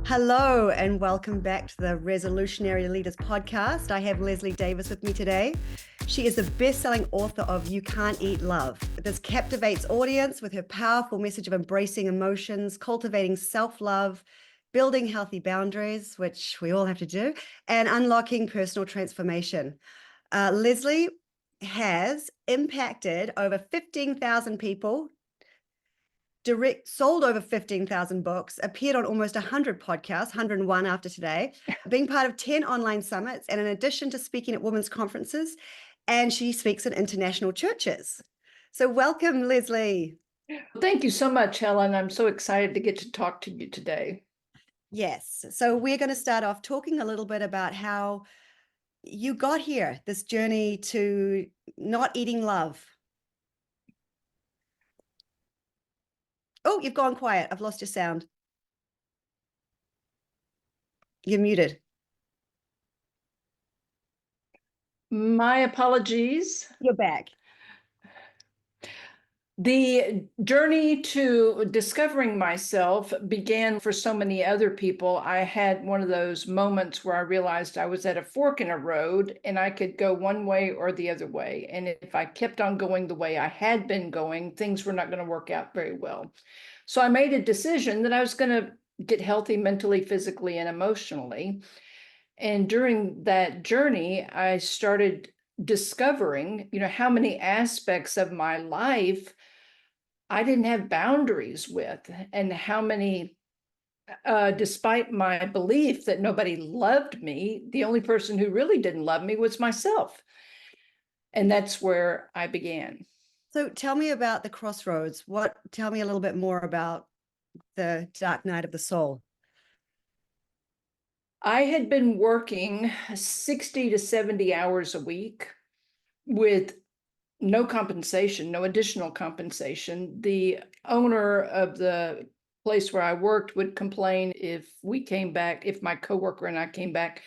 Hello, and welcome back to the Resolutionary Leaders podcast. I have Leslie Davis with me today. She is the best-selling author of You Can't Eat Love. This captivates audience with her powerful message of embracing emotions, cultivating self-love, building healthy boundaries, which we all have to do, and unlocking personal transformation. Leslie has impacted over 15,000 people, sold over 15,000 books, appeared on almost 100 podcasts, 101 after today, being part of 10 online summits, and in addition to speaking at women's conferences, and she speaks in international churches. So welcome, Leslie. Thank you so much, Helen. I'm so excited to get to talk to you today. Yes. So we're going to start off talking a little bit about how you got here, this journey to not eating love. Oh, you've gone quiet. I've lost your sound. You're muted. My apologies. You're back. The journey to discovering myself began for so many other people. I had one of those moments where I realized I was at a fork in a road and I could go one way or the other way. And if I kept on going the way I had been going, things were not going to work out very well. So I made a decision that I was going to get healthy mentally, physically, and emotionally. And during that journey, I started discovering, how many aspects of my life I didn't have boundaries with, and how many, despite my belief that nobody loved me, the only person who really didn't love me was myself. And that's where I began. So tell me about the crossroads. Tell me a little bit more about the dark night of the soul. I had been working 60 to 70 hours a week with no compensation, no additional compensation. The owner of the place where I worked would complain if my coworker and I came back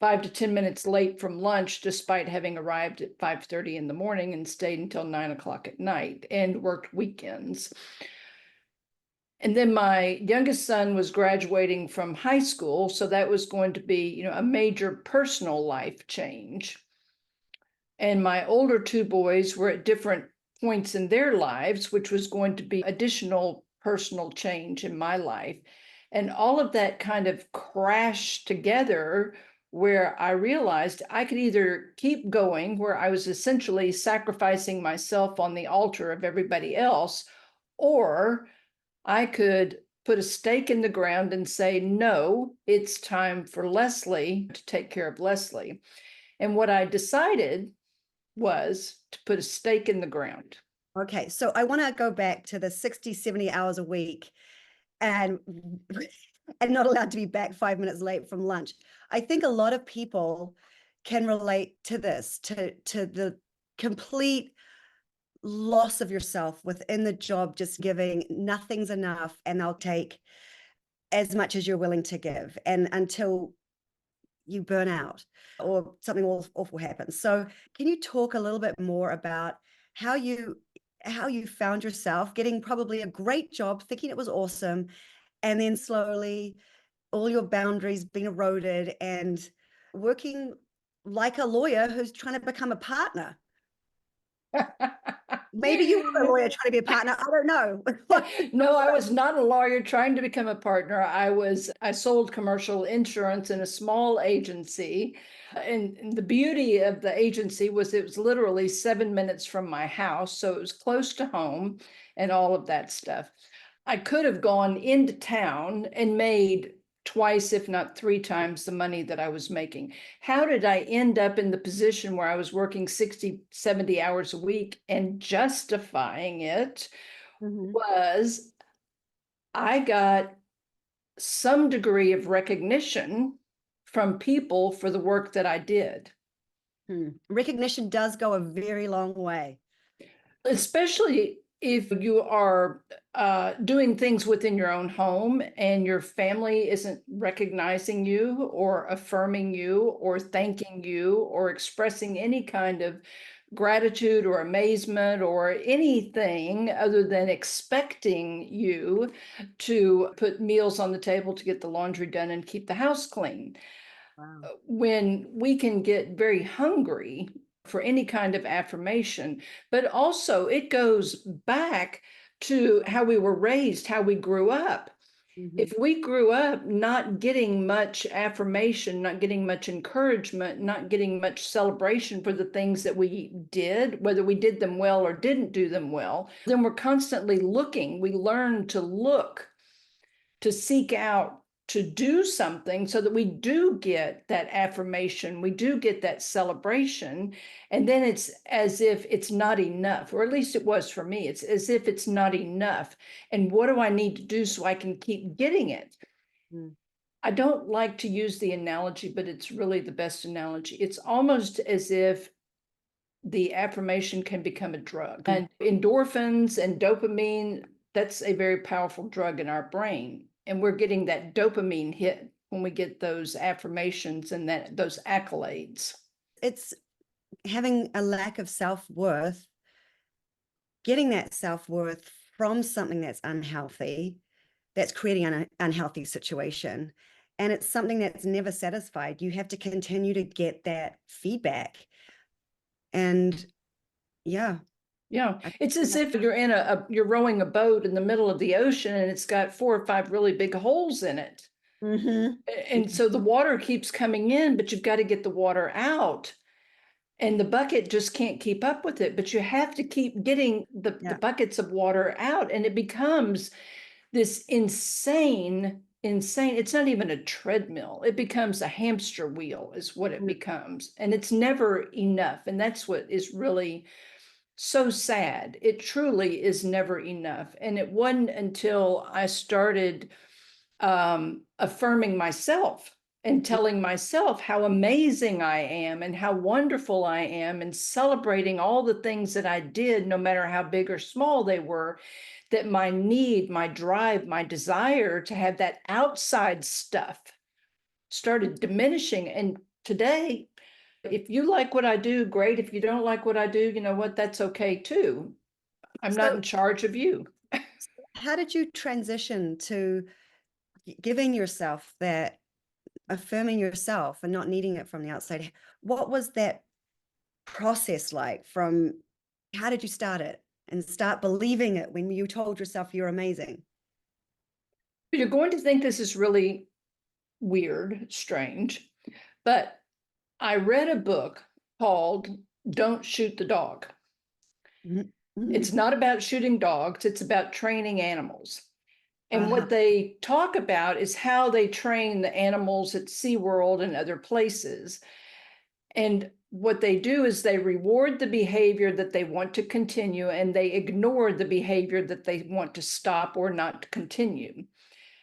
5 to 10 minutes late from lunch, despite having arrived at 5:30 in the morning and stayed until 9 o'clock at night and worked weekends. And then my youngest son was graduating from high school, so that was going to be, a major personal life change. And my older two boys were at different points in their lives, which was going to be additional personal change in my life. And all of that kind of crashed together where I realized I could either keep going, where I was essentially sacrificing myself on the altar of everybody else, or I could put a stake in the ground and say, no, it's time for Leslie to take care of Leslie. And what I decided was to put a stake in the ground. Okay, so I want to go back to the 60, 70 hours a week and not allowed to be back 5 minutes late from lunch. I think a lot of people can relate to this, to the complete loss of yourself within the job, just giving nothing's enough, and they'll take as much as you're willing to give, and until you burn out or something awful happens. So can you talk a little bit more about how you found yourself getting probably a great job, thinking it was awesome, and then slowly all your boundaries being eroded and working like a lawyer who's trying to become a partner? Maybe you were a lawyer trying to be a partner. I don't know. No, I was not a lawyer trying to become a partner. I sold commercial insurance in a small agency. And the beauty of the agency was it was literally 7 minutes from my house. So it was close to home and all of that stuff. I could have gone into town and made twice, if not three times the money that I was making. How did I end up in the position where I was working 60, 70 hours a week and justifying it? Was I got some degree of recognition from people for the work that I did. Recognition does go a very long way. Especially if you are doing things within your own home and your family isn't recognizing you or affirming you or thanking you or expressing any kind of gratitude or amazement or anything other than expecting you to put meals on the table, to get the laundry done and keep the house clean. Wow. When we can get very hungry for any kind of affirmation, but also it goes back to how we were raised, how we grew up. If we grew up not getting much affirmation, not getting much encouragement, not getting much celebration for the things that we did, whether we did them well or didn't do them well, then we're constantly looking. We learn to look, to seek out, to do something so that we do get that affirmation, we do get that celebration. And then it's as if it's not enough, or at least it was for me. It's as if it's not enough. And what do I need to do so I can keep getting it? Mm. I don't like to use the analogy, but it's really the best analogy. It's almost as if the affirmation can become a drug. And endorphins and dopamine, that's a very powerful drug in our brain. And we're getting that dopamine hit when we get those affirmations and those accolades. It's having a lack of self-worth, getting that self-worth from something that's unhealthy, that's creating an unhealthy situation. And it's something that's never satisfied. You have to continue to get that feedback. And yeah. Yeah, it's as if you're in you're rowing a boat in the middle of the ocean and it's got 4 or 5 really big holes in it. And so the water keeps coming in, but you've got to get the water out. And the bucket just can't keep up with it, but you have to keep getting the buckets of water out. And it becomes this insane, it's not even a treadmill. It becomes a hamster wheel is what it becomes. And it's never enough. And that's what is really so sad. It truly is never enough. And it wasn't until I started affirming myself and telling myself how amazing I am and how wonderful I am and celebrating all the things that I did, no matter how big or small they were, that my need, my drive, my desire to have that outside stuff started diminishing. And today, if you like what I do, great. If you don't like what I do, you know what? That's okay too. I'm not in charge of you. How did you transition to giving yourself that, affirming yourself and not needing it from the outside? What was that process like? From how did you start it and start believing it when you told yourself you're amazing? You're going to think this is really weird, strange, but I read a book called Don't Shoot the Dog. It's not about shooting dogs, it's about training animals. And what they talk about is how they train the animals at SeaWorld and other places. And what they do is they reward the behavior that they want to continue and they ignore the behavior that they want to stop or not continue.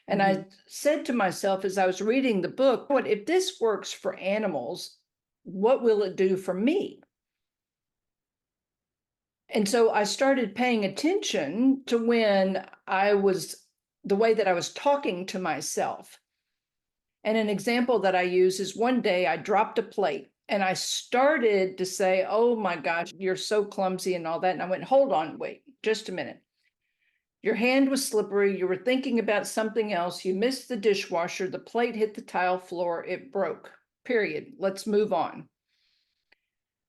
And I said to myself as I was reading the book, what if this works for animals, what will it do for me? And so I started paying attention to when the way that I was talking to myself. And an example that I use is one day I dropped a plate and I started to say, oh my gosh, you're so clumsy and all that. And I went, hold on, wait, just a minute. Your hand was slippery. You were thinking about something else. You missed the dishwasher. The plate hit the tile floor. It broke, period. Let's move on.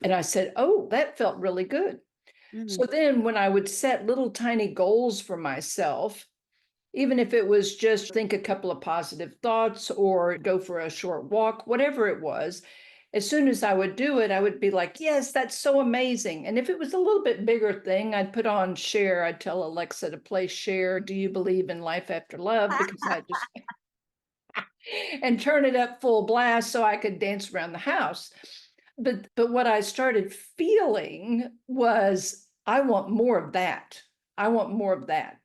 And I said, oh, that felt really good. So then when I would set little tiny goals for myself, even if it was just think a couple of positive thoughts or go for a short walk, whatever it was, as soon as I would do it, I would be like, yes, that's so amazing. And if it was a little bit bigger thing, I'd put on Share. I'd tell Alexa to play Share. Do you believe in life after love? Because I just and turn it up full blast so I could dance around the house. But what I started feeling was, I want more of that. I want more of that.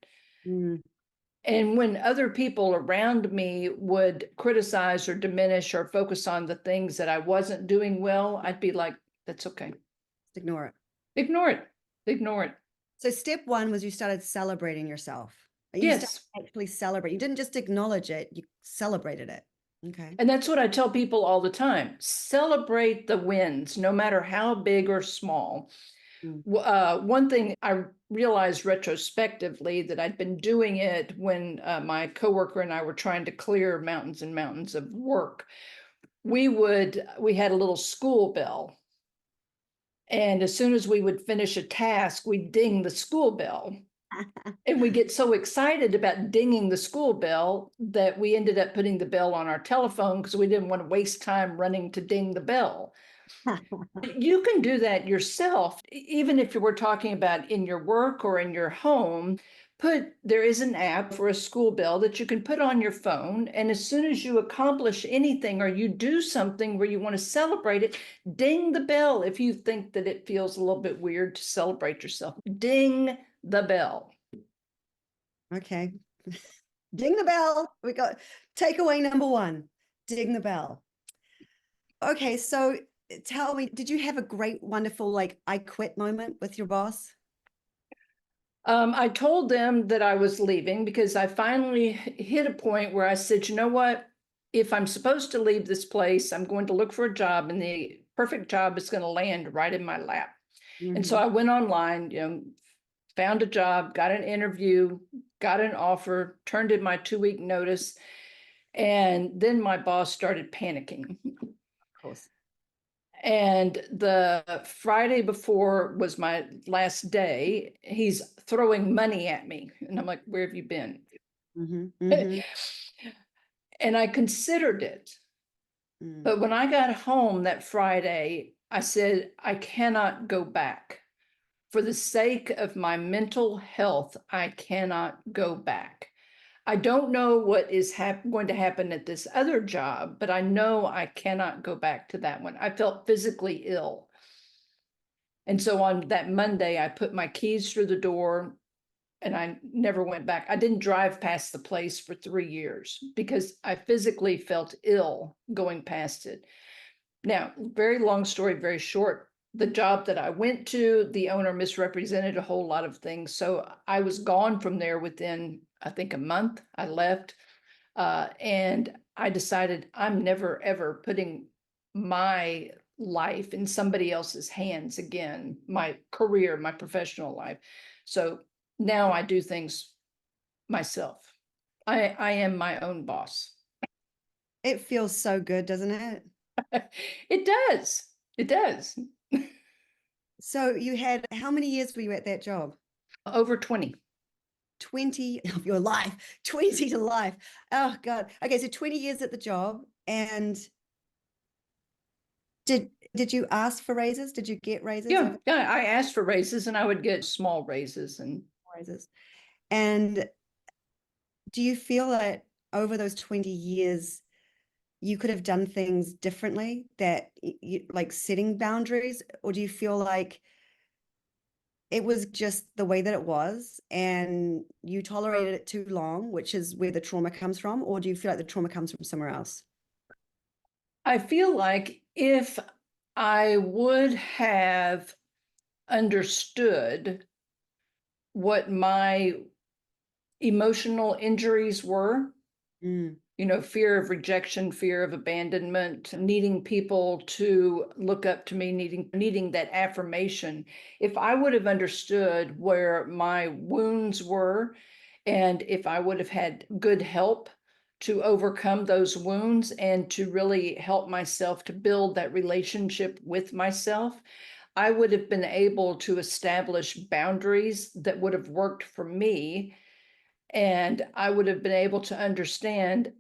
And when other people around me would criticize or diminish or focus on the things that I wasn't doing well, I'd be like, that's okay. Ignore it. Ignore it. Ignore it. So step one was you started celebrating yourself. You started actually celebrate. You didn't just acknowledge it, you celebrated it. Okay. And that's what I tell people all the time. Celebrate the wins, no matter how big or small. Mm. One thing I realized retrospectively that I'd been doing it when my coworker and I were trying to clear mountains and mountains of work. We had a little school bell. And as soon as we would finish a task, we'd ding the school bell. And we get so excited about dinging the school bell that we ended up putting the bell on our telephone because we didn't want to waste time running to ding the bell. You can do that yourself, even if you were talking about in your work or in your home. There is an app for a school bell that you can put on your phone. And as soon as you accomplish anything or you do something where you want to celebrate it, ding the bell. If you think that it feels a little bit weird to celebrate yourself, ding the bell. Okay. Ding the bell. We got takeaway number one. Ding the bell. Okay, so tell me, did you have a great, wonderful, like, I quit moment with your boss? I told them that I was leaving because I finally hit a point where I said, you know what? If I'm supposed to leave this place, I'm going to look for a job, and the perfect job is going to land right in my lap. And so I went online, found a job, got an interview, got an offer, turned in my 2-week notice. And then my boss started panicking. Of course. And the Friday before was my last day, he's throwing money at me. And I'm like, where have you been? And I considered it. But when I got home that Friday, I said, I cannot go back. For the sake of my mental health, I cannot go back. I don't know what is going to happen at this other job, but I know I cannot go back to that one. I felt physically ill. And so on that Monday, I put my keys through the door and I never went back. I didn't drive past the place for 3 years because I physically felt ill going past it. Now, very long story, very short. The job that I went to, the owner misrepresented a whole lot of things. So I was gone from there within, I think, a month. I left. And I decided I'm never, ever putting my life in somebody else's hands again, my career, my professional life. So now I do things myself. I am my own boss. It feels so good, doesn't it? It does. It does. So you had, how many years were you at that job? Over 20. 20 of your life, 20 to life. Oh God. Okay, so 20 years at the job. And did you ask for raises? Did you get raises? Yeah, I asked for raises and I would get small raises and raises. And do you feel that over those 20 years, you could have done things differently, that like setting boundaries? Or do you feel like it was just the way that it was and you tolerated it too long, which is where the trauma comes from? Or do you feel like the trauma comes from somewhere else? I feel like if I would have understood what my emotional injuries were, fear of rejection, fear of abandonment, needing people to look up to me, needing that affirmation. If I would have understood where my wounds were, and if I would have had good help to overcome those wounds and to really help myself to build that relationship with myself, I would have been able to establish boundaries that would have worked for me. And I would have been able to understand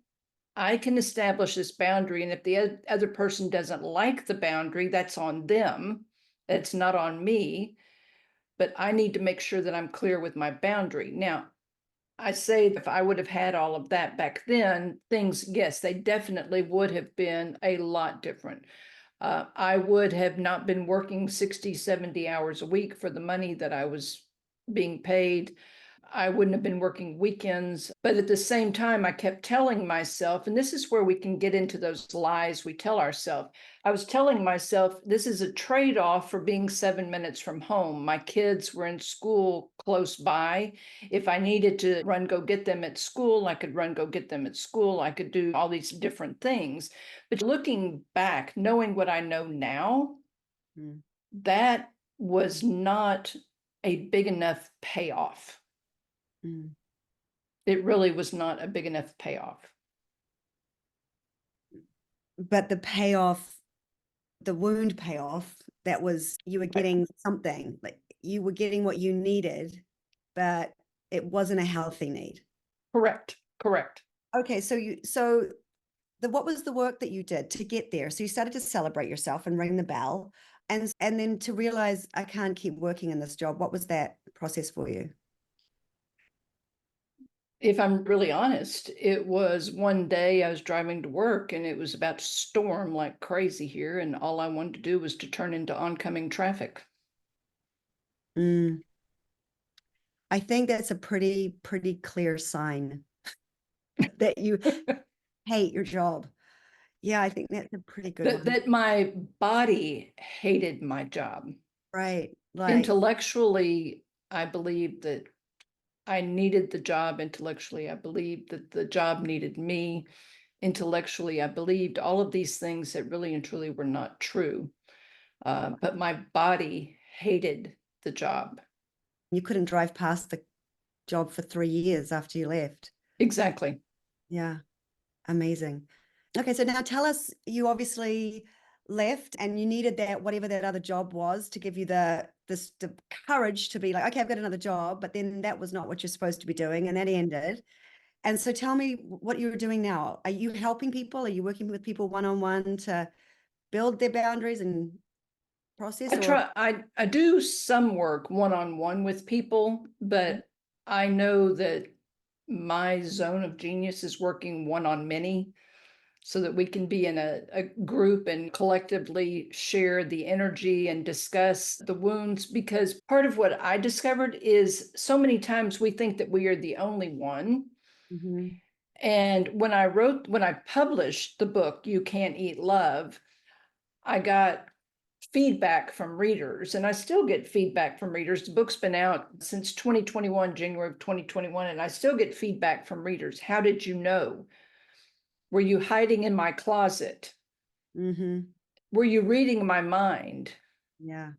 I can establish this boundary. And if the other person doesn't like the boundary, that's on them. It's not on me. But I need to make sure that I'm clear with my boundary. Now, I say if I would have had all of that back then, things, yes, they definitely would have been a lot different. I would have not been working 60, 70 hours a week for the money that I was being paid. I wouldn't have been working weekends. But at the same time, I kept telling myself, and this is where we can get into those lies we tell ourselves. I was telling myself, this is a trade-off for being 7 minutes from home. My kids were in school close by. If I needed to run, go get them at school, I could run, go get them at school. I could do all these different things. But looking back, knowing what I know now, that was not a big enough payoff. It really was not a big enough payoff. But the payoff, the wound payoff, that was, you were getting something, like you were getting what you needed, but it wasn't a healthy need. Correct. Okay, what was the work that you did to get there? So you started to celebrate yourself and ring the bell, and then to realize I can't keep working in this job. What was that process for you? If I'm really honest, it was one day I was driving to work and it was about to storm like crazy here. And all I wanted to do was to turn into oncoming traffic. I think that's a pretty clear sign that you hate your job. Yeah, I think that's a pretty good one. That my body hated my job. Right. Intellectually, I believed that I needed the job. Intellectually, I believed that the job needed me. Intellectually, I believed all of these things that really and truly were not true. But my body hated the job. You couldn't drive past the job for 3 years after you left. Exactly. Yeah. Amazing. Okay, so now tell us, you obviously left and you needed that, whatever that other job was, to give you the courage to be like, okay, I've got another job, but then that was not what you're supposed to be doing, and that ended. And so tell me what you're doing now. Are you helping people? Are you working with people one-on-one to build their boundaries and process? I do some work one-on-one with people, but I know that my zone of genius is working one-on-many, so that we can be in a group and collectively share the energy and discuss the wounds. Because part of what I discovered is so many times we think that we are the only one. And when I published the book, You Can't Eat Love, I got feedback from readers, and I still get feedback from readers. The book's been out since 2021, January of 2021, and I still get feedback from readers. How did you know? Were you hiding in my closet? Were you reading my mind? Yeah.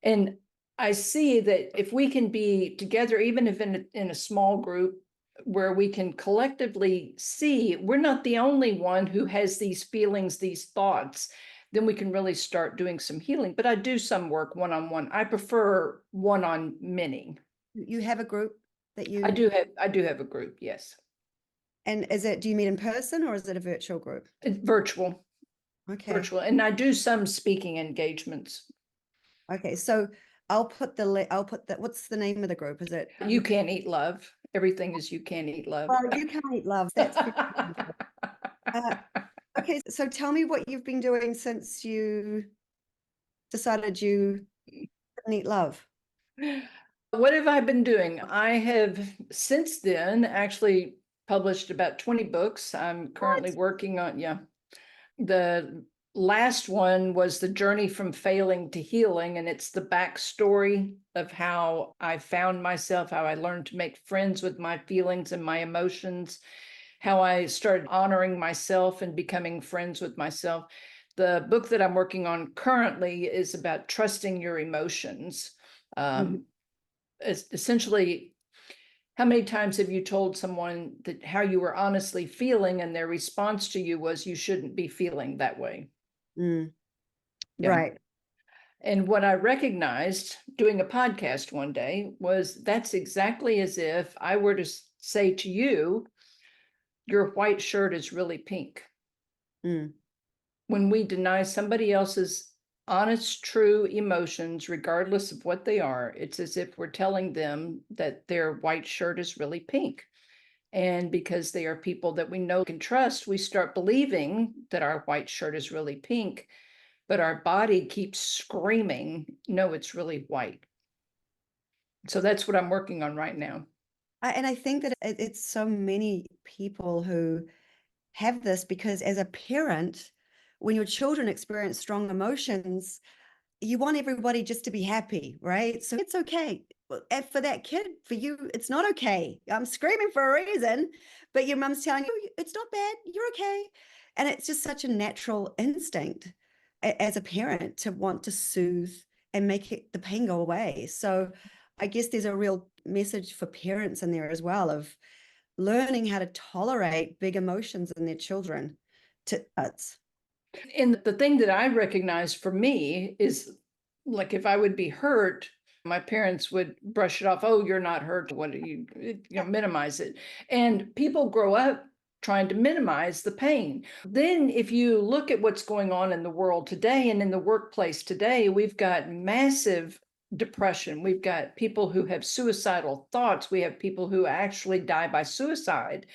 And I see that if we can be together, even if in a small group, where we can collectively see we're not the only one who has these feelings, these thoughts, then we can really start doing some healing. But I do some work one-on-one. I prefer one-on-many. You have a group that you... I do have a group, yes. And do you meet in person or is it a virtual group? It's virtual. Okay. Virtual. And I do some speaking engagements. Okay, so I'll put what's the name of the group? Is it You Can't Eat Love? Everything is You Can't Eat Love. Well, You Can't Eat Love. That's okay, so tell me what you've been doing since you decided you couldn't eat love. What have I been doing? I have since then actually published about 20 books. I'm currently working on, the last one was The Journey from Failing to Healing, and it's the backstory of how I found myself, how I learned to make friends with my feelings and my emotions, how I started honoring myself and becoming friends with myself. The book that I'm working on currently is about trusting your emotions. Essentially, how many times have you told someone that how you were honestly feeling and their response to you was, you shouldn't be feeling that way? Right. And what I recognized doing a podcast one day was that's exactly as if I were to say to you, your white shirt is really pink. When we deny somebody else's honest, true emotions, regardless of what they are, it's as if we're telling them that their white shirt is really pink. And because they are people that we know can trust, we start believing that our white shirt is really pink, but our body keeps screaming, no, it's really white. So that's what I'm working on right now. And I think that it's so many people who have this because as a parent, when your children experience strong emotions, you want everybody just to be happy, right? So it's okay. And for that kid, for you, it's not okay. I'm screaming for a reason, but your mom's telling you it's not bad. You're okay. And it's just such a natural instinct as a parent to want to soothe and make the pain go away. So I guess there's a real message for parents in there as well of learning how to tolerate big emotions in their children to us. And the thing that I recognize for me is like if I would be hurt, my parents would brush it off. Oh, you're not hurt. What do minimize it. And people grow up trying to minimize the pain. Then, if you look at what's going on in the world today and in the workplace today, we've got massive depression. We've got people who have suicidal thoughts. We have people who actually die by suicide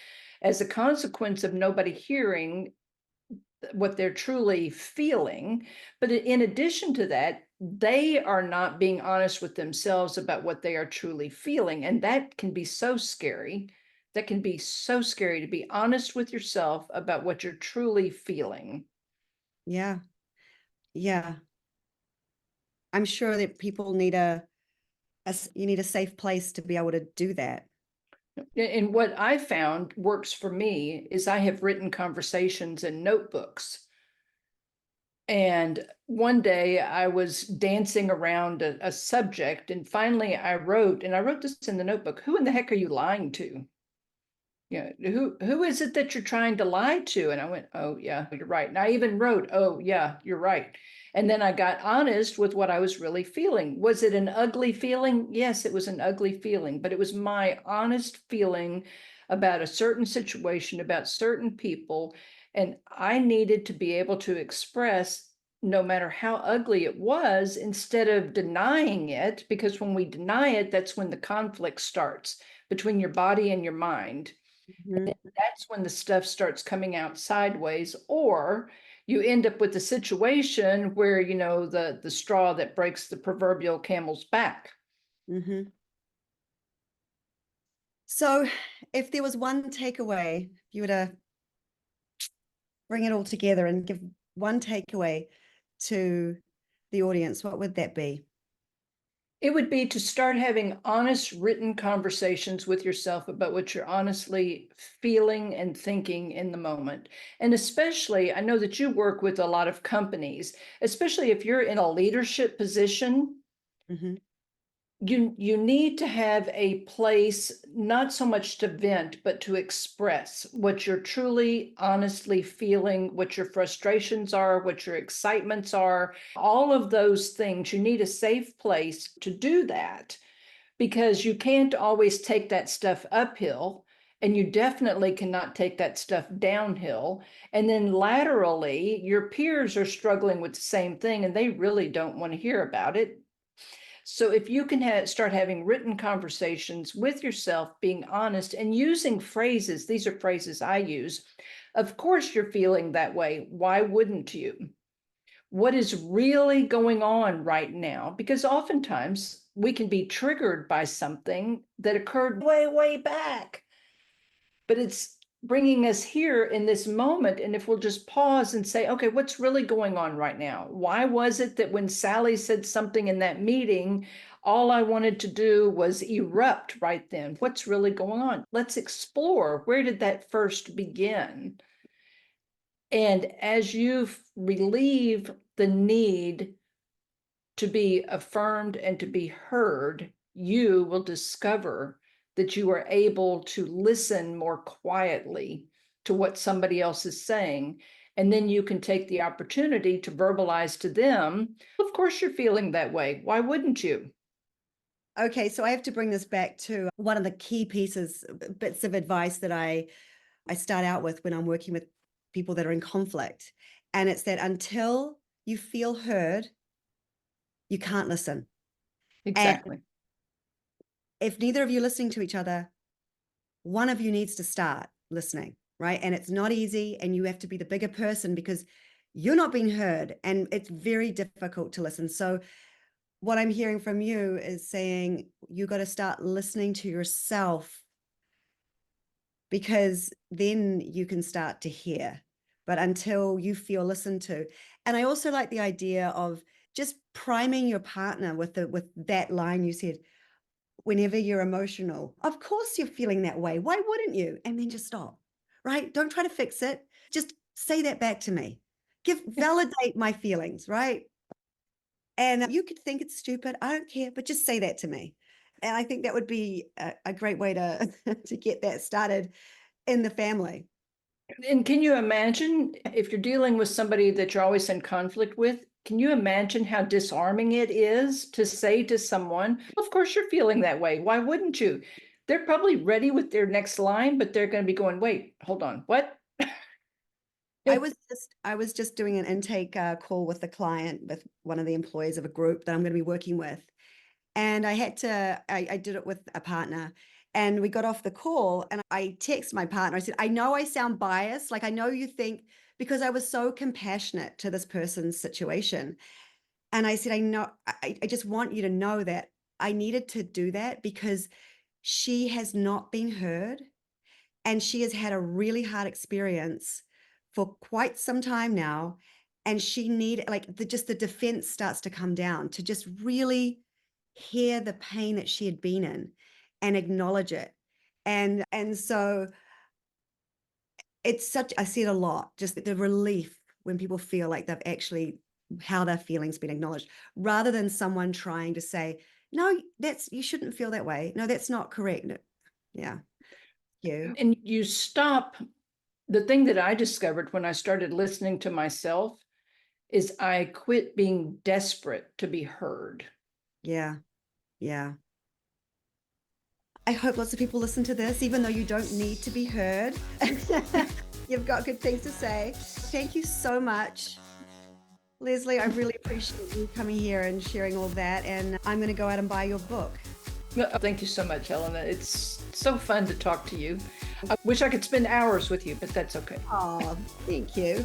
as a consequence of nobody hearing what they're truly feeling. But in addition to that, they are not being honest with themselves about what they are truly feeling. And that can be so scary. That can be so scary to be honest with yourself about what you're truly feeling. Yeah. Yeah. I'm sure that people need you need a safe place to be able to do that. And what I found works for me is I have written conversations in notebooks. And one day I was dancing around a subject, and finally I wrote this in the notebook. Who in the heck are you lying to? Who is it that you're trying to lie to? And I went, oh yeah, you're right. And I even wrote, oh yeah, you're right. And then I got honest with what I was really feeling. Was it an ugly feeling? Yes, it was an ugly feeling, but it was my honest feeling about a certain situation, about certain people. And I needed to be able to express no matter how ugly it was, instead of denying it, because when we deny it, that's when the conflict starts between your body and your mind. Mhm. That's when the stuff starts coming out sideways, or you end up with a situation where the straw that breaks the proverbial camel's back. Mhm. So if there was one takeaway, if you were to bring it all together and give one takeaway to the audience, what would that be? It would be to start having honest written conversations with yourself about what you're honestly feeling and thinking in the moment. And especially, I know that you work with a lot of companies, especially if you're in a leadership position. Mm-hmm. You need to have a place, not so much to vent, but to express what you're truly honestly feeling, what your frustrations are, what your excitements are, all of those things. You need a safe place to do that, because you can't always take that stuff uphill, and you definitely cannot take that stuff downhill. And then laterally, your peers are struggling with the same thing and they really don't want to hear about it. So if you can start having written conversations with yourself, being honest and using phrases, these are phrases I use. Of course, you're feeling that way. Why wouldn't you? What is really going on right now? Because oftentimes we can be triggered by something that occurred way, way back, but it's bringing us here in this moment. And if we'll just pause and say, okay, what's really going on right now? Why was it that when Sally said something in that meeting, all I wanted to do was erupt right then? What's really going on? Let's explore. Where did that first begin? And as you relieve the need to be affirmed and to be heard, you will discover that you are able to listen more quietly to what somebody else is saying. And then you can take the opportunity to verbalize to them, of course, you're feeling that way. Why wouldn't you? Okay, so I have to bring this back to one of the key bits of advice that I start out with when I'm working with people that are in conflict. And it's that until you feel heard, you can't listen. And Exactly. if neither of you are listening to each other, one of you needs to start listening, right? And it's not easy, and you have to be the bigger person because you're not being heard, and it's very difficult to listen. So what I'm hearing from you is saying you got to start listening to yourself, because then you can start to hear. But until you feel listened to. And I also like the idea of just priming your partner with that line you said, whenever you're emotional, of course you're feeling that way. Why wouldn't you? And then just stop, right? Don't try to fix it. Just say that back to me. Validate my feelings, right? And you could think it's stupid. I don't care, but just say that to me. And I think that would be a great way to to get that started in the family. And can you imagine if you're dealing with somebody that you're always in conflict with? Can you imagine how disarming it is to say to someone, of course you're feeling that way. Why wouldn't you? They're probably ready with their next line, but they're going to be going, wait, hold on, what? I was just doing an intake call with a client, with one of the employees of a group that I'm going to be working with. And I did it with a partner, and we got off the call and I texted my partner. I said, I know I sound biased. Like, I know you think, because I was so compassionate to this person's situation. And I said, I know, I just want you to know that I needed to do that because she has not been heard, and she has had a really hard experience for quite some time now. And she need, like, just the defense starts to come down to just really hear the pain that she had been in and acknowledge it. And so I see it a lot, just the relief when people feel like they've actually, how their feelings been acknowledged, rather than someone trying to say, no, you shouldn't feel that way. No, that's not correct. No. Yeah. You. And you stop. The thing that I discovered when I started listening to myself is I quit being desperate to be heard. Yeah. Yeah. I hope lots of people listen to this, even though you don't need to be heard. You've got good things to say. Thank you so much, Leslie. I really appreciate you coming here and sharing all that. And I'm going to go out and buy your book. Thank you so much, Helena. It's so fun to talk to you. I wish I could spend hours with you, but that's okay. Oh, thank you.